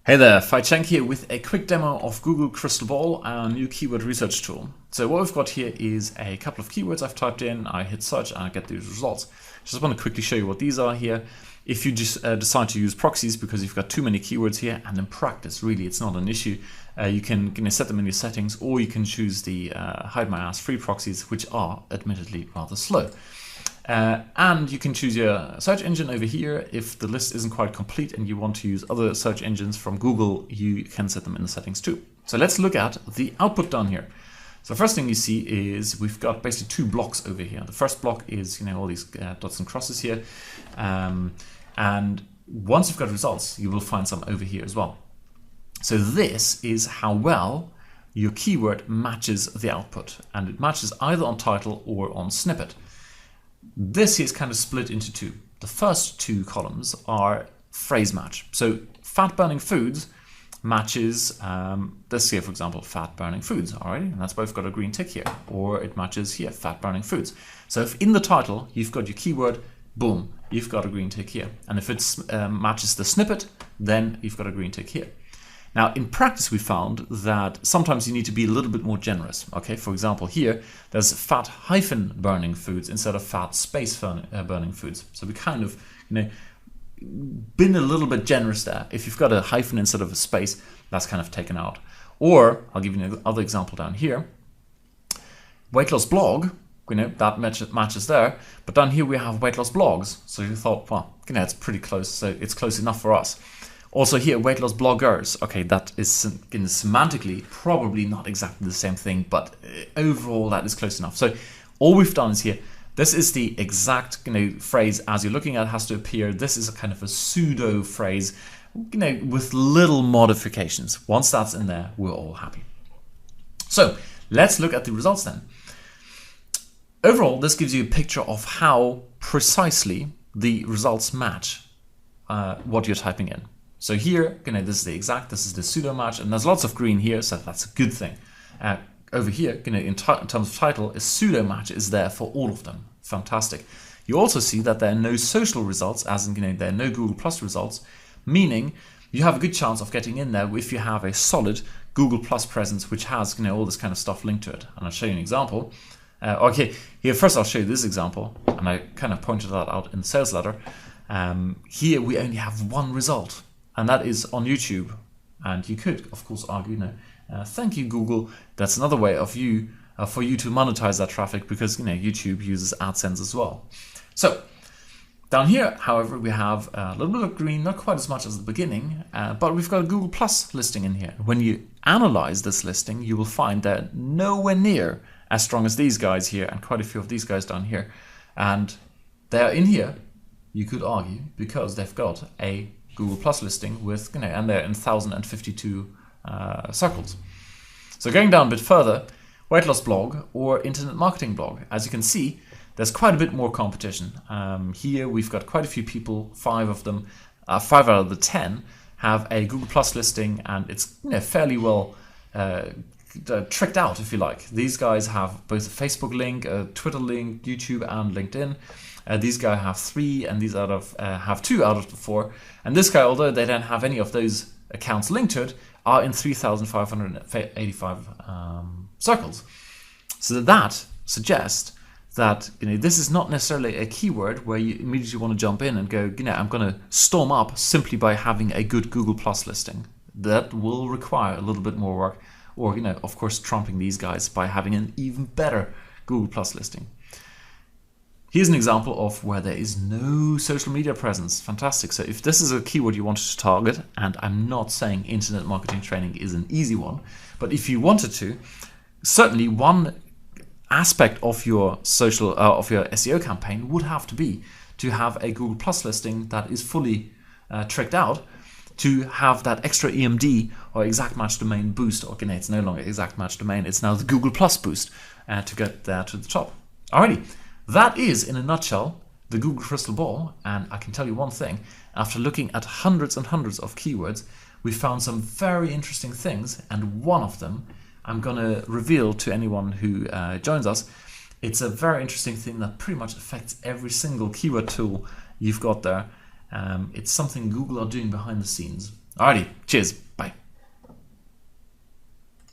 Hey there, Fai Cheng here with a quick demo of Google Crystal Ball, our new keyword research tool. So what we've got here is a couple of keywords I've typed in, I hit search and I get these results. Just want to quickly show you what these are here. If you just decide to use proxies because you've got too many keywords here, and in practice really it's not an issue, you can set them in your settings, or you can choose the hide my ass free proxies, which are admittedly rather slow. And you can choose your search engine over here. If the list isn't quite complete and you want to use other search engines from Google, you can set them in the settings too. So let's look at the output down here. So the first thing you see is we've got basically two blocks over here. The first block is all these dots and crosses here, and once you've got results, you will find some over here as well. So this is how well your keyword matches the output, and it matches either on title or on snippet. This is kind of split into two. The first two columns are phrase match. So fat burning foods matches this here, for example, fat burning foods. All right, and that's why we've got a green tick here, or it matches here, fat burning foods. So if in the title you've got your keyword, boom, you've got a green tick here. And if it matches the snippet, then you've got a green tick here. Now, in practice, we found that sometimes you need to be a little bit more generous. Okay, for example, here there's fat hyphen burning foods instead of fat space burning foods. So we kind of, been a little bit generous there. If you've got a hyphen instead of a space, that's kind of taken out. Or I'll give you another example down here. Weight loss blog, that matches there. But down here we have weight loss blogs. So you thought, well, it's pretty close. So it's close enough for us. Also here, weight loss bloggers. Okay, that is semantically probably not exactly the same thing, but overall that is close enough. So all we've done is here, this is the exact phrase as you're looking at has to appear. This is a kind of a pseudo phrase, with little modifications. Once that's in there, we're all happy. So let's look at the results then. Overall, this gives you a picture of how precisely the results match what you're typing in. So here, this is the exact, this is the pseudo match, and there's lots of green here, so that's a good thing. Over here, in terms of title, a pseudo match is there for all of them. Fantastic. You also see that there are no social results, as in there are no Google Plus results, meaning you have a good chance of getting in there if you have a solid Google Plus presence, which has all this kind of stuff linked to it. And I'll show you an example. Okay, here first I'll show you this example, and I kind of pointed that out in the sales letter. Here we only have one result. And that is on YouTube. And you could, of course, argue, thank you, Google. That's another way of for you to monetize that traffic, because YouTube uses AdSense as well. So down here, however, we have a little bit of green, not quite as much as the beginning, but we've got a Google Plus listing in here. When you analyze this listing, you will find they're nowhere near as strong as these guys here, and quite a few of these guys down here. And they're in here, you could argue, because they've got a Google Plus listing with, and they're in 1,052 circles. So going down a bit further, weight loss blog or internet marketing blog. As you can see, there's quite a bit more competition. Here we've got quite a few people, 5 of them, 5 out of the 10 have a Google Plus listing, and it's fairly well tricked out, if you like. These guys have both a Facebook link, a Twitter link, YouTube, and LinkedIn. These guys have 3, and these have 2 out of the 4. And this guy, although they don't have any of those accounts linked to it, are in 3,585 circles. So that suggests that this is not necessarily a keyword where you immediately want to jump in and go, I'm going to storm up simply by having a good Google Plus listing. That will require a little bit more work, or of course, trumping these guys by having an even better Google Plus listing. Here's an example of where there is no social media presence. Fantastic. So if this is a keyword you wanted to target, and I'm not saying internet marketing training is an easy one, but if you wanted to, certainly one aspect of your social, of your SEO campaign would have to be to have a Google Plus listing that is fully tricked out, to have that extra EMD or exact match domain boost. Okay, it's no longer exact match domain, it's now the Google Plus boost to get there to the top. Alrighty. That is, in a nutshell, the Google Crystal Ball, and I can tell you one thing, after looking at hundreds and hundreds of keywords, we found some very interesting things, and one of them I'm going to reveal to anyone who joins us. It's a very interesting thing that pretty much affects every single keyword tool you've got there. It's something Google are doing behind the scenes. Alrighty, cheers. Cheers.